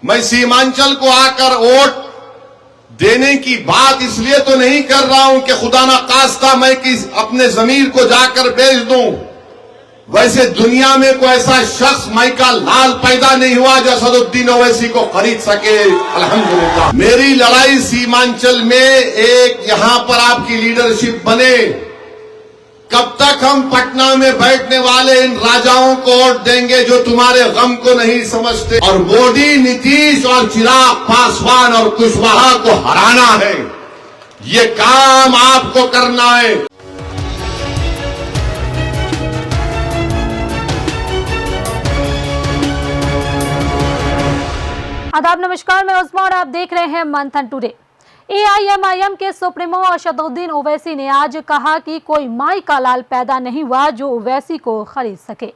मैं सीमांचल को आकर वोट देने की बात इसलिए तो नहीं कर रहा हूं कि खुदा ना खास्ता मैं अपने जमीर को जाकर बेच दूं। वैसे दुनिया में कोई ऐसा शख्स माई का लाल पैदा नहीं हुआ जो असदुद्दीन ओवैसी को खरीद सके। अल्हम्दुलिल्लाह मेरी लड़ाई सीमांचल में एक यहां पर आपकी लीडरशिप बने। कब तक हम पटना में बैठने वाले इन राजाओं को वोट देंगे जो तुम्हारे गम को नहीं समझते। और मोदी, नीतीश और चिराग पासवान और कुशवाहा को हराना है, ये काम आपको करना है। आदाब, नमस्कार, मैं उस्मा और आप देख रहे हैं मंथन टुडे। एआईएमआईएम के सुप्रीमो असदुद्दीन ओवैसी ने आज कहा कि कोई माई का लाल पैदा नहीं हुआ जो ओवैसी को खरीद सके।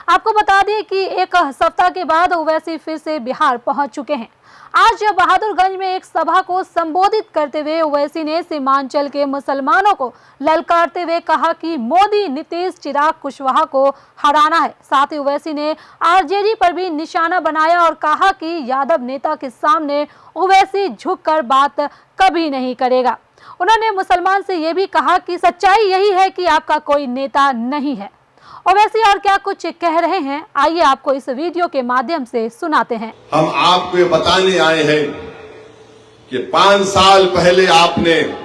आपको बता दें कि एक सप्ताह के बाद ओवैसी फिर से बिहार पहुंच चुके हैं। आज बहादुरगंज में एक सभा को संबोधित करते हुए ओवैसी ने सीमांचल के मुसलमानों को ललकारते हुए कहा कि मोदी, नीतीश, चिराग, कुशवाहा को हराना है। साथ ही ओवैसी ने आरजेडी पर भी निशाना बनाया और कहा कि यादव नेता के सामने ओवैसी झुककर बात कभी नहीं करेगा। उन्होंने मुसलमान से यह भी कहा कि सच्चाई यही है कि आपका कोई नेता नहीं है। ओवैसी और क्या कुछ कह रहे हैं, आइए आपको इस वीडियो के माध्यम से सुनाते हैं। हम आपको ये बताने आए हैं कि 5 साल पहले आपने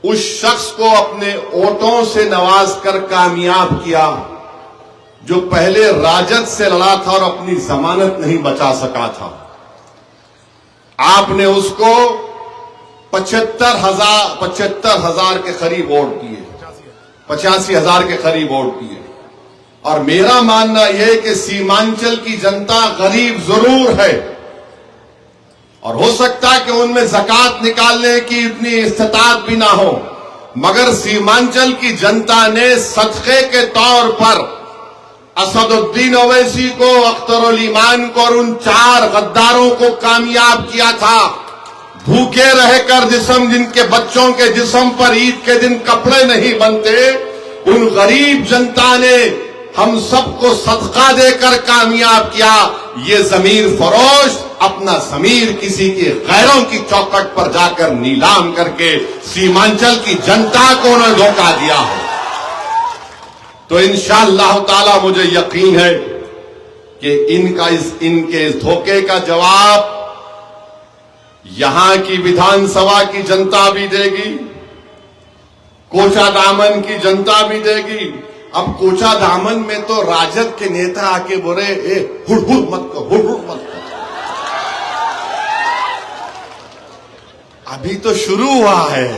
उस शख्स को अपने वोटों से नवाज कर कामयाब किया जो पहले राजद से लड़ा था और अपनी जमानत नहीं बचा सका था। आपने उसको 75,000 के करीब वोट दिए, 85,000 के करीब वोट दिए। और मेरा मानना यह है कि सीमांचल की जनता गरीब जरूर है और हो सकता है कि उनमें ज़कात निकालने की इतनी इस्तिताअत भी ना हो, मगर सीमांचल की जनता ने सदक़े के तौर पर असदुद्दीन ओवैसी को, अख्तरुल ईमान को और उन 4 गद्दारों को कामयाब किया था। भूखे रहकर जिनके बच्चों के जिस्म पर ईद के दिन कपड़े नहीं बनते, उन गरीब जनता ने हम सबको सदका देकर कामयाब किया। ये जमीर फरोश अपना जमीर किसी के गैरों की चौखट पर जाकर नीलाम करके सीमांचल की जनता को उन्होंने धोखा दिया है। तो इंशाअल्लाह ताला मुझे यकीन है कि इनके इस धोखे का जवाब यहां की विधानसभा की जनता भी देगी, कोचा दामन की जनता भी देगी। अब कोचा दामन में तो राजद के नेता आके बोले, हुड़ मत करो, हुड़ मत करो। अभी तो शुरू हुआ है।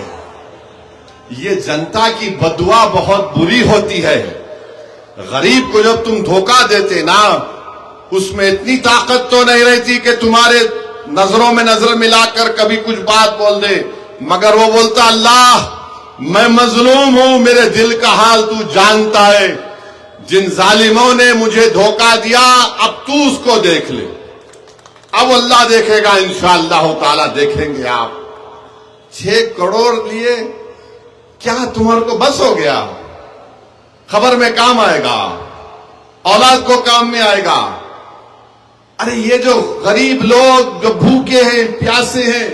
ये जनता की बदुआ बहुत बुरी होती है। गरीब को जब तुम धोखा देते ना, उसमें इतनी ताकत तो नहीं रहती कि तुम्हारे नजरों में नजर मिलाकर कभी कुछ बात बोल दे, मगर वो बोलता, अल्लाह मैं मजलूम हूं, मेरे दिल का हाल तू जानता है। जिन जालिमों ने मुझे धोखा दिया, अब तू उसको देख ले। अब अल्लाह देखेगा, इंशाअल्लाह ताला देखेंगे आप। 6 करोड़ लिए क्या तुम्हारे को बस हो गया? खबर में काम आएगा, औलाद को काम में आएगा। अरे ये जो गरीब लोग जो भूखे हैं, प्यासे हैं,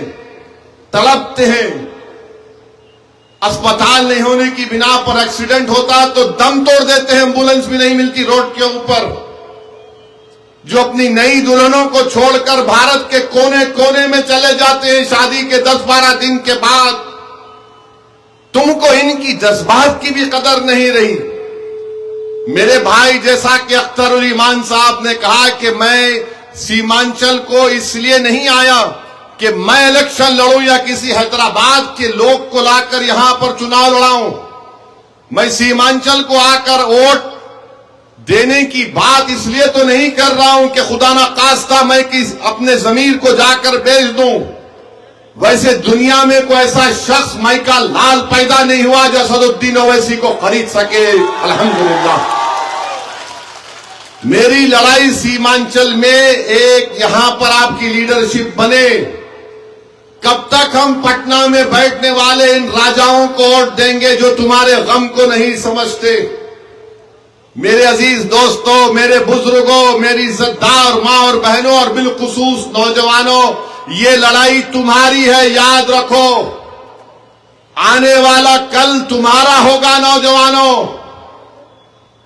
तड़पते हैं, अस्पताल नहीं होने की बिना पर एक्सीडेंट होता तो दम तोड़ देते हैं, एम्बुलेंस भी नहीं मिलती रोड के ऊपर, जो अपनी नई दुल्हनों को छोड़कर भारत के कोने कोने में चले जाते हैं शादी के 10-12 दिन के बाद। तुमको इनकी जज्बात की भी कदर नहीं रही। मेरे भाई, जैसा कि अख्तरुल ईमान साहब ने कहा कि मैं सीमांचल को इसलिए नहीं आया कि मैं इलेक्शन लड़ूं या किसी हैदराबाद के लोग को लाकर यहां पर चुनाव लड़ाऊं। मैं सीमांचल को आकर वोट देने की बात इसलिए तो नहीं कर रहा हूं कि खुदा ना खास्ता मैं अपने जमीर को जाकर बेच दूं। वैसे दुनिया में कोई ऐसा शख्स माई का लाल पैदा नहीं हुआ जो असदुद्दीन ओवैसी को खरीद सके। अल्हम्दुलिल्लाह मेरी लड़ाई सीमांचल में एक यहां पर आपकी लीडरशिप बने। कब तक हम पटना में बैठने वाले इन राजाओं को वोट देंगे जो तुम्हारे गम को नहीं समझते। मेरे अजीज दोस्तों, मेरे बुजुर्गों, मेरी इज्जतदार मां और बहनों और बिलखुसूस नौजवानों, ये लड़ाई तुम्हारी है, याद रखो। आने वाला कल तुम्हारा होगा नौजवानों।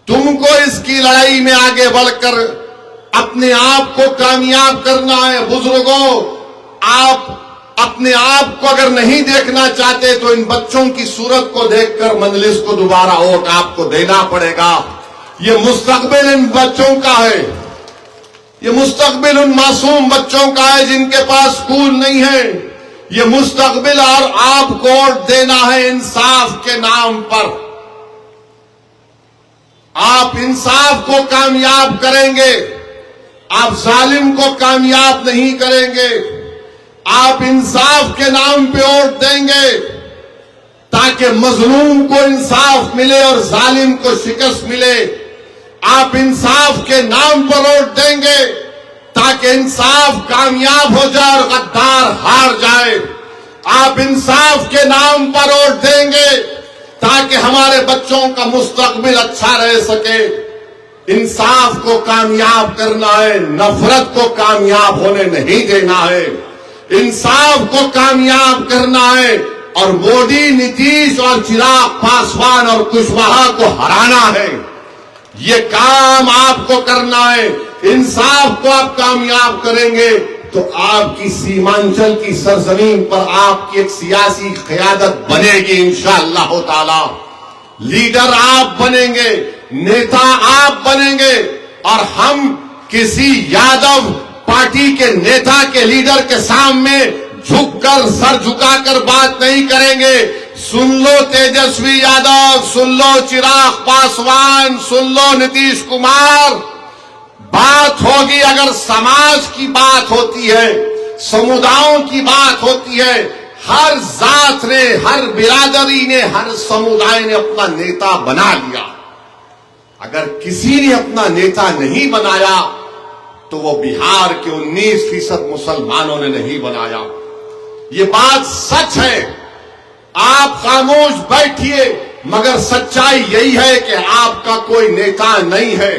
तुमको इसकी लड़ाई में आगे बढ़कर अपने आप को कामयाब करना है। बुजुर्गों, आप अपने आप को अगर नहीं देखना चाहते तो इन बच्चों की सूरत को देखकर मजलिस को दोबारा वोट आपको देना पड़ेगा। ये मुस्तकबिल इन बच्चों का है, ये मुस्तकबिल उन मासूम बच्चों का है जिनके पास स्कूल नहीं है। ये मुस्तकबिल और आपको वोट देना है इंसाफ के नाम पर। आप इंसाफ को कामयाब करेंगे, आप जालिम को कामयाब नहीं करेंगे। आप इंसाफ के नाम पे वोट देंगे ताकि मजलूम को इंसाफ मिले और जालिम को शिकस्त मिले। आप इंसाफ के नाम पर वोट देंगे ताकि इंसाफ कामयाब हो जाए और गद्दार हार जाए। आप इंसाफ के नाम पर वोट देंगे ताकि हमारे बच्चों का मुस्तकबिल अच्छा रह सके। इंसाफ को कामयाब करना है, नफरत को कामयाब होने नहीं देना है। इंसाफ को कामयाब करना है और मोदी, नीतीश और चिराग पासवान और कुशवाहा को हराना है। ये काम आपको करना है। इंसाफ को आप कामयाब करेंगे तो आपकी सीमांचल की सरजमीन पर आपकी एक सियासी क़यादत बनेगी इंशाअल्लाह ताला। लीडर आप बनेंगे, नेता आप बनेंगे और हम किसी यादव पार्टी के नेता के लीडर के सामने झुककर, सर झुकाकर बात नहीं करेंगे। सुन लो तेजस्वी यादव, सुन लो चिराग पासवान, सुन लो नीतीश कुमार। बात होगी अगर समाज की बात होती है, समुदायों की बात होती है, हर जात ने, हर बिरादरी ने, हर समुदाय ने अपना नेता बना लिया। अगर किसी ने अपना नेता नहीं बनाया तो वो बिहार के 19% मुसलमानों ने नहीं बनाया। ये बात सच है। आप खामोश बैठिए, मगर सच्चाई यही है कि आपका कोई नेता नहीं है।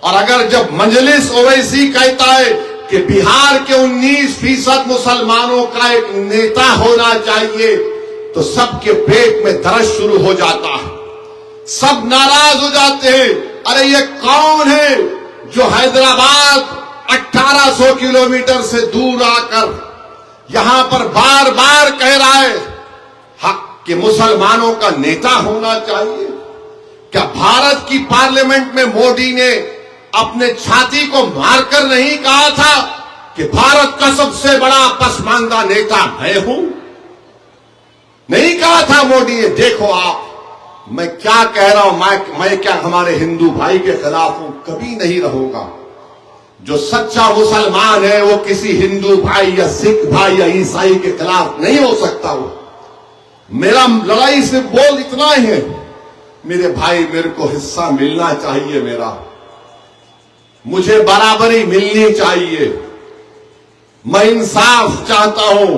और अगर जब मजलिस ओवैसी कहता है कि बिहार के 19% मुसलमानों का एक नेता होना चाहिए, तो सबके पेट में दर्द शुरू हो जाता है, सब नाराज हो जाते हैं। अरे ये कौन है जो हैदराबाद 1800 किलोमीटर से दूर आकर यहां पर बार बार कह रहा है कि मुसलमानों का नेता होना चाहिए? क्या भारत की पार्लियामेंट में मोदी ने अपने छाती को मारकर नहीं कहा था कि भारत का सबसे बड़ा पसमानदा नेता मैं हूं? नहीं कहा था मोदी ने। देखो आप, मैं क्या कह रहा हूं, मैं क्या हमारे हिंदू भाई के खिलाफ हूं? कभी नहीं रहूंगा। जो सच्चा मुसलमान है वो किसी हिंदू भाई या सिख भाई या ईसाई के खिलाफ नहीं हो सकता। हो मेरा लड़ाई से बोल इतना ही है, मेरे भाई मेरे को हिस्सा मिलना चाहिए, मेरा मुझे बराबरी मिलनी चाहिए। मैं इंसाफ चाहता हूं,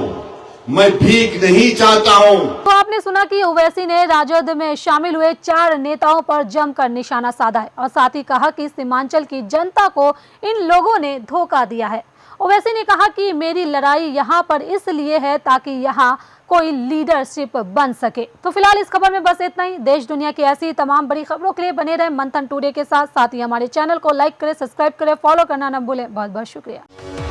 मैं भीख नहीं चाहता हूं। तो आपने सुना कि ओवैसी ने राजद में शामिल हुए 4 नेताओं पर जमकर निशाना साधा है और साथ ही कहा कि सीमांचल की जनता को इन लोगों ने धोखा दिया है। ओवैसी ने कहा कि मेरी लड़ाई यहाँ पर इसलिए है ताकि यहाँ कोई लीडरशिप बन सके। तो फिलहाल इस खबर में बस इतना ही। देश दुनिया की ऐसी तमाम बड़ी खबरों के लिए बने रहे मंथन टुडे के साथ ही हमारे चैनल को लाइक करें, सब्सक्राइब करें, फॉलो करना न भूलें। बहुत बहुत शुक्रिया।